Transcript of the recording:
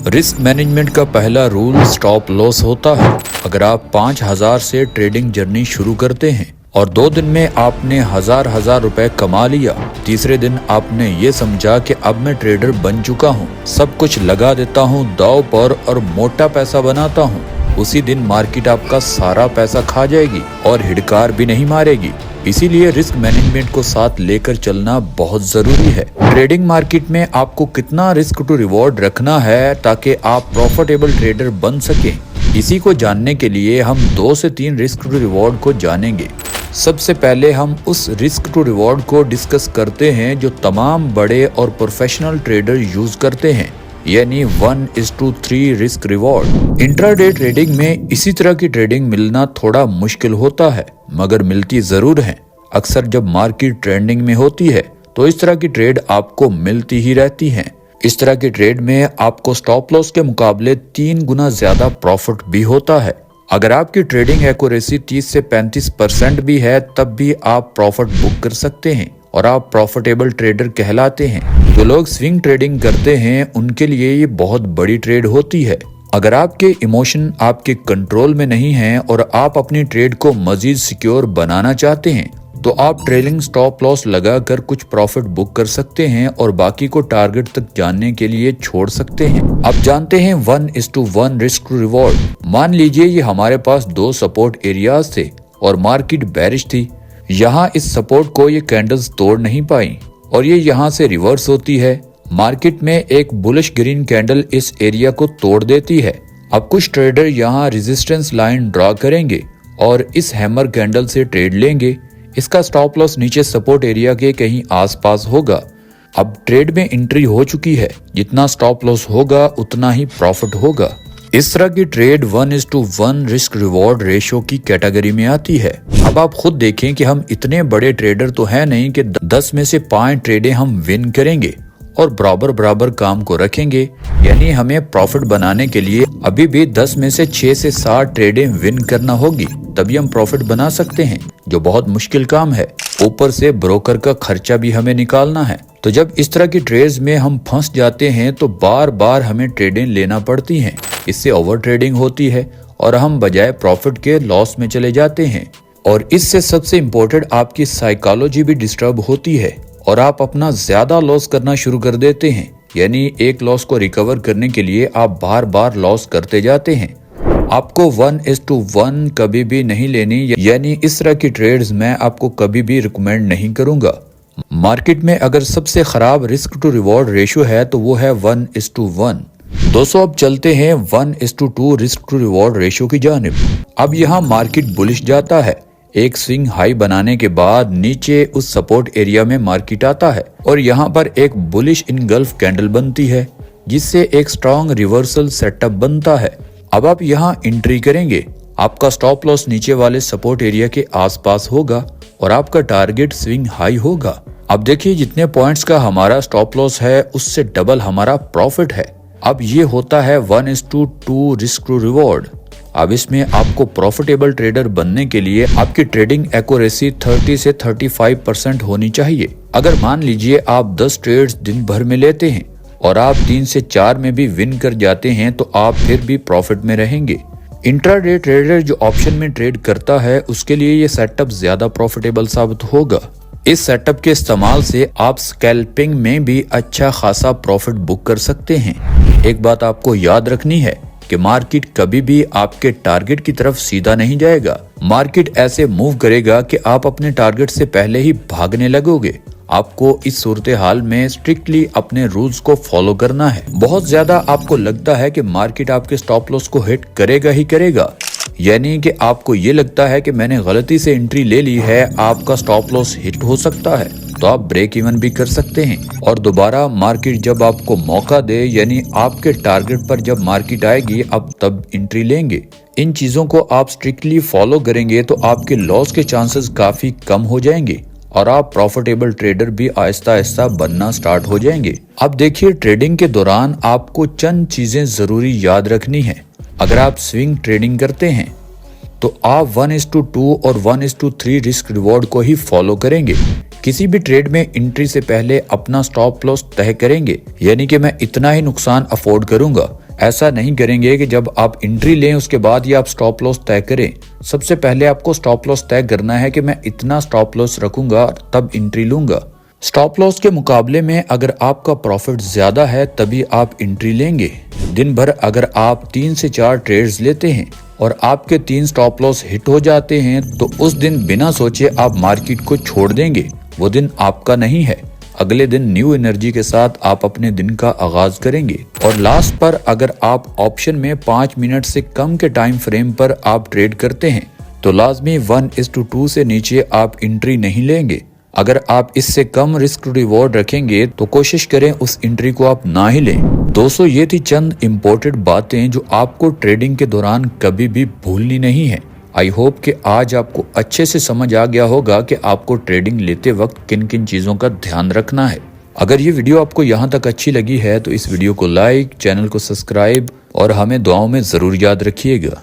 Risk management का पहला rule stop loss होता है। अगर आप 5,000 से ट्रेडिंग जर्नी शुरू करते हैं और 2 दिन में आपने हजार रुपए कमा लिया, तीसरे दिन आपने ये समझा कि अब मैं ट्रेडर बन चुका हूँ, सब कुछ लगा देता हूँ दांव पर और मोटा पैसा बनाता हूँ, उसी दिन मार्केट आपका सारा पैसा खा जाएगी और हिड़कार भी नहीं मारेगी। इसीलिए रिस्क मैनेजमेंट को साथ लेकर चलना बहुत जरूरी है। ट्रेडिंग मार्केट में आपको कितना रिस्क टू रिवॉर्ड रखना है ताकि आप प्रॉफिटेबल ट्रेडर बन सकें, इसी को जानने के लिए हम 2 से 3 रिस्क टू रिवॉर्ड को जानेंगे। सबसे पहले हम उस रिस्क टू रिवॉर्ड को डिस्कस करते हैं जो तमाम बड़े और प्रोफेशनल ट्रेडर यूज करते हैं, यानी 1:3 रिस्क रिवॉर्ड। इंट्राडे ट्रेडिंग में इसी तरह की ट्रेडिंग मिलना थोड़ा मुश्किल होता है, मगर मिलती जरूर है। अक्सर जब मार्केट ट्रेंडिंग में होती है तो इस तरह की ट्रेड आपको मिलती ही रहती हैं। इस तरह की ट्रेड में आपको स्टॉप लॉस के मुकाबले 3 गुना ज्यादा प्रॉफिट भी होता है। अगर आपकी ट्रेडिंग एक्यूरेसी 30 से 35% भी है तब भी आप प्रॉफिट बुक कर सकते हैं और आप प्रॉफिटेबल ट्रेडर कहलाते हैं। जो लोग स्विंग ट्रेडिंग करते हैं उनके लिए ये बहुत बड़ी ट्रेड होती है। अगर आपके इमोशन आपके कंट्रोल में नहीं हैं और आप अपनी ट्रेड को मजीद सिक्योर बनाना चाहते हैं तो आप ट्रेलिंग स्टॉप लॉस लगाकर कुछ प्रॉफिट बुक कर सकते हैं और बाकी को टारगेट तक जाने के लिए छोड़ सकते हैं। अब जानते हैं 1:1 रिस्क टू रिवॉर्ड। मान लीजिए ये हमारे पास 2 सपोर्ट एरियाज थे और मार्केट बेरिश थी। यहाँ इस सपोर्ट को ये कैंडल्स तोड़ नहीं पाई और ये यहाँ से रिवर्स होती है। मार्केट में एक बुलिश ग्रीन कैंडल इस एरिया को तोड़ देती है। अब कुछ ट्रेडर यहाँ रेजिस्टेंस लाइन ड्रॉ करेंगे और इस हैमर कैंडल से ट्रेड लेंगे। इसका स्टॉप लॉस नीचे सपोर्ट एरिया के कहीं आसपास होगा। अब ट्रेड में एंट्री हो चुकी है, जितना स्टॉप लॉस होगा उतना ही प्रॉफिट होगा। इस तरह की ट्रेड 1:1 रिस्क रिवॉर्ड रेशो की कैटेगरी में आती है। अब आप खुद देखें कि हम इतने बड़े ट्रेडर तो है नहीं कि 10 में से 5 ट्रेडें हम विन करेंगे और बराबर काम को रखेंगे, यानी हमें प्रॉफिट बनाने के लिए अभी भी 10 में से 6 से 7 ट्रेडें विन करना होगी, तभी हम प्रॉफिट बना सकते हैं, जो बहुत मुश्किल काम है। ऊपर से ब्रोकर का खर्चा भी हमें निकालना है। तो जब इस तरह की ट्रेड्स में हम फंस जाते हैं तो बार हमें ट्रेडें लेना पड़ती हैं। इससे ओवर ट्रेडिंग होती है और हम बजाय प्रॉफिट के लॉस में चले जाते हैं। और इससे सबसे इम्पोर्टेंट आपकी साइकोलॉजी भी डिस्टर्ब होती है और आप अपना ज्यादा लॉस करना शुरू कर देते हैं, यानी एक लॉस को रिकवर करने के लिए आप बार लॉस करते जाते हैं। आपको 1:1 कभी भी नहीं लेनी, यानी इस तरह की ट्रेड्स मैं आपको कभी भी रिकमेंड नहीं करूंगा। मार्केट में अगर सबसे खराब रिस्क टू रिवॉर्ड रेशियो है तो वो है 1:1। दोस्तों अब चलते हैं 1:2 रिस्क टू रिवॉर्ड रेशियो की जानिब। अब यहाँ मार्केट बुलिश जाता है। एक स्विंग हाई बनाने के बाद नीचे उस सपोर्ट एरिया में मार्केट आता है और यहाँ पर एक बुलिश इनगल्फ कैंडल बनती है, जिससे एक स्ट्रॉन्ग रिवर्सल सेटअप बनता है। अब आप यहाँ एंट्री करेंगे। आपका स्टॉप लॉस नीचे वाले सपोर्ट एरिया के आसपास होगा और आपका टारगेट स्विंग हाई होगा। अब देखिए जितने पॉइंट्स का हमारा स्टॉप लॉस है उससे डबल हमारा प्रॉफिट है। अब ये होता है 1:2 रिस्क टू रिवॉर्ड। अब इसमें आपको प्रॉफिटेबल ट्रेडर बनने के लिए आपकी ट्रेडिंग एक्यूरेसी 30 से 35% होनी चाहिए। अगर मान लीजिए आप 10 ट्रेड्स दिन भर में लेते हैं और आप 3 से 4 में भी विन कर जाते हैं तो आप फिर भी प्रॉफिट में रहेंगे। इंट्राडे ट्रेडर जो ऑप्शन में ट्रेड करता है उसके लिए ये सेटअप ज्यादा प्रॉफिटेबल साबित होगा। इस सेटअप के इस्तेमाल से आप स्कैल्पिंग में भी अच्छा खासा प्रॉफिट बुक कर सकते हैं। एक बात आपको याद रखनी है कि मार्केट कभी भी आपके टारगेट की तरफ सीधा नहीं जाएगा। मार्केट ऐसे मूव करेगा कि आप अपने टारगेट से पहले ही भागने लगोगे। आपको इस सूरत हाल में स्ट्रिक्टली अपने रूल्स को फॉलो करना है। बहुत ज्यादा आपको लगता है कि मार्केट आपके स्टॉप लॉस को हिट करेगा ही करेगा, यानी कि आपको ये लगता है कि मैंने गलती से एंट्री ले ली है, आपका स्टॉप लॉस हिट हो सकता है, तो आप ब्रेक इवन भी कर सकते हैं और दोबारा मार्केट जब आपको मौका दे, यानी आपके टारगेट पर जब मार्केट आएगी आप तब एंट्री लेंगे। इन चीजों को आप स्ट्रिक्टली फॉलो करेंगे तो आपके लॉस के चांसेस काफी कम हो जाएंगे और आप प्रॉफिटेबल ट्रेडर भी आहिस्ता आहिस्ता बनना स्टार्ट हो जाएंगे। अब देखिए ट्रेडिंग के दौरान आपको चंद चीजें जरूरी याद रखनी है। अगर आप स्विंग ट्रेडिंग करते हैं तो आप 1:2 और 1:3 रिस्क रिवॉर्ड को ही फॉलो करेंगे। किसी भी ट्रेड में एंट्री से पहले अपना स्टॉप लॉस तय करेंगे, यानी कि मैं इतना ही नुकसान अफोर्ड करूंगा ऐसा नहीं करेंगे कि जब आप एंट्री लें उसके बाद ही आप स्टॉप लॉस तय करें। सबसे पहले आपको स्टॉप लॉस तय करना है कि मैं इतना स्टॉप लॉस रखूंगा तब एंट्री लूंगा। स्टॉप लॉस के मुकाबले में अगर आपका प्रॉफिट ज्यादा है तभी आप एंट्री लेंगे। दिन भर अगर आप 3 से 4 ट्रेड्स लेते हैं और आपके 3 स्टॉप लॉस हिट हो जाते हैं तो उस दिन बिना सोचे आप मार्केट को छोड़ देंगे। वो दिन आपका नहीं है। अगले दिन न्यू एनर्जी के साथ आप अपने दिन का आगाज करेंगे। और लास्ट पर अगर आप ऑप्शन में 5 मिनट से कम के टाइम फ्रेम पर आप ट्रेड करते हैं तो लाजमी 1:2 से नीचे आप एंट्री नहीं लेंगे। अगर आप इससे कम रिस्क टू रिवॉर्ड रखेंगे तो कोशिश करें उस एंट्री को आप ना ही लें। दोस्तों, ये थी चंद इम्पोर्टेंट बातें जो आपको ट्रेडिंग के दौरान कभी भी भूलनी नहीं है। आई होप कि आज आपको अच्छे से समझ आ गया होगा कि आपको ट्रेडिंग लेते वक्त किन किन चीजों का ध्यान रखना है। अगर ये वीडियो आपको यहाँ तक अच्छी लगी है तो इस वीडियो को लाइक, चैनल को सब्सक्राइब और हमें दुआओं में जरूर याद रखिएगा।